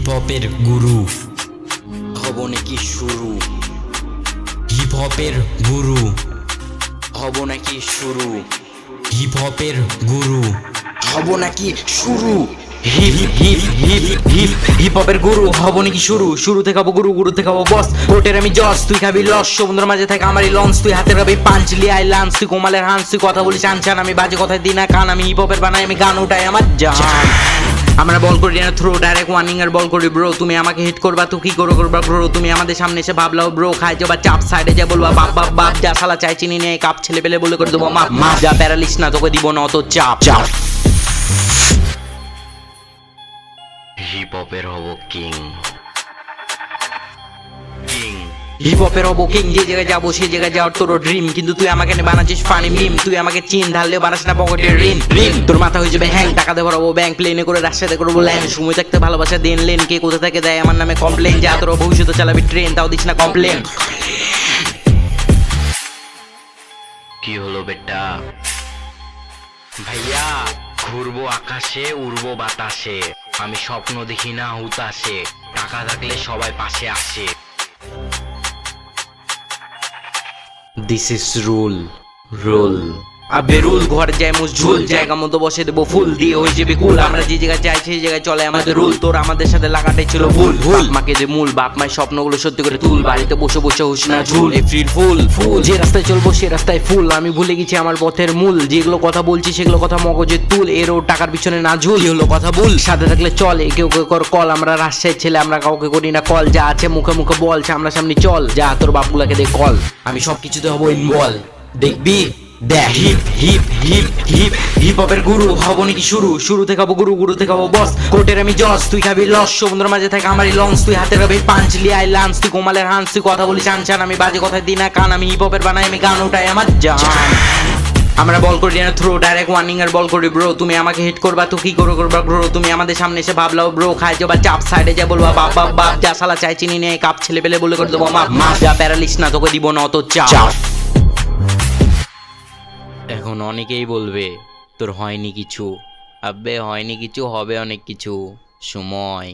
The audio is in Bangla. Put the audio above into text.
হপের গুরু হব নাকি শুরু, হিপ হপের গুরু হব নাকি শুরু, হিপ হপের গুরু হব নাকি শুরু। Hip hip hip hip hip হপের গুরু হব নাকি শুরু, শুরু থেকে হবো গুরু, গুরু থেকে হবো বস। কোর্টের আমি জজ, তুই খাবি লস, সমুদ্রের মাঝে থাকে আমারই লঞ্চ। তুই হাতে রাবি পাঞ্চ লিয়াই লাঞ্চ, তুই কোমালের হান্স, তুই কথা বলিস আনছান, আমি বাজে কথায় দিই না কান। আমি হিপ হপের বানাই, আমি গান উঠাই আমার জান। আমরা বল করি না থ্রো, ডাইরেক্ট ওয়ার্নিং এর বল করি ব্রো। তুমি আমাকে হিট করবা তো কি করবা ব্রো, তুমি আমাদের সামনে এসে ভাবলাও ব্রো। খাই যাবা চাপ, সাইডে যা বলবা বাপ বাপ বাপ, যা শালা চাই চিনি নেই কাপ, ছেলে পেলে বলে করে দেবো মাপ মাপ। যা প্যারালিস না তোকে দিব না অত চাপ চাপ। হিপ হপের হব কিং, কিং। হিপ হপের হবো কিং, যে জায়গায় যাবো সেই জায়গায় যাওয়ার তোর ড্রিম। কিন্তু তুই আমাকে বানাচ্ছিস ফানি মিম, তুই আমাকে চিন ঢাললে বানাস না পকেটের ঋণ ঋণ। তোর মাথা হয়ে যাবে হ্যাং, টাকা দিয়ে ভরাবো ব্যাংক, প্লেনে করে রাস্তাতে করবো ল্যান্ড। সময় থাকতে ভালোবাসা দেন লেন, কে কোথা থেকে দেয় আমার নামে কমপ্লেন। যা তোর ভবিষ্যতে চালাবি ট্রেন, তাও দিস না কমপ্লেন। কি হলো বেটা ভাইয়া, ঘুরবো আকাশে উড়বো বাতাসে, আমি স্বপ্ন দেখি না হুতাশে, টাকা থাকলে সবাই পাশে আসে। দিস ইজ রুল রুল আবে রুল। ঘর যায় মুস ঝুল, জায়গা মতো বসে দেবো ফুল দিয়ে হয়ে যাবে কুল। আমরা যে জায়গায় চাই সেই জায়গায় চলে আমাদের রুল, তোর আমাদের সাথে লাগাটাই ছিল ভুল ভুল। মাকে যে মূল বাপ মায়ের স্বপ্নগুলো সত্যি করে তুল, বাড়িতে বসে বসে হুস না ঝুল। এপ্রিল ফুল ফুল, যে রাস্তায় চলবো সে রাস্তায় ফুল। আমি ভুলে গেছি আমার পথের মূল, যেগুলো কথা বলছি সেগুলো কথা মগজে তুল। এরও টাকার পিছনে না ঝুল, কি হলো কথা বল, সাথে থাকলে চলে কেউ কেউ কর কল। আমরা রাজশাহীর ছেলে, আমরা কাউকে করি না কল। যা আছে মুখে মুখে বল, সামনাসামনি চল, যা তোর বাপগুলাকে দে কল। আমি সবকিছুতে হবো ইনভলভ, দেখবি দেখ। Hip hip hip hip hip হপের গুরু হব নাকি শুরু, শুরু থেকে হবো গুরু, গুরু থেকে হবো বস। কোর্টের আমি জজ, তুই খাবি লস, সমুদ্রের মাঝে থাকে আমারই লঞ্চ। তুই হাতে রাবি পাঞ্চ লিয়াই লাঞ্চ, তুই কোমালের হান্স, তুই কথা বলিস আনছান, আমি বাজে কথায় দিই না কান। আমি হিপ হপের বানাই, আমি গান উঠাই আমার জান। আমরা বল করি না থ্রো, ডাইরেক্ট ওয়ার্নিং এর বল করি ব্রো। তুমি আমাকে হিট করবা তো কি করবা ব্রো, তুমি আমাদের সামনে এসে ভাবলাও ব্রো। খাই যাবা চাপ, সাইডে যা বলবা বাপ বাপ বাপ, যা শালা চাই চিনি নেই কাপ, ছেলে পেলে বলে করে দেবো মাপ মাপ। যা প্যারালিস না তোকে দিব না অত চাপ। এখন অনেকেই বলবে তোর হয়নি কিছু, আবে হয়নি কিছু, হবে অনেক কিছু সময়।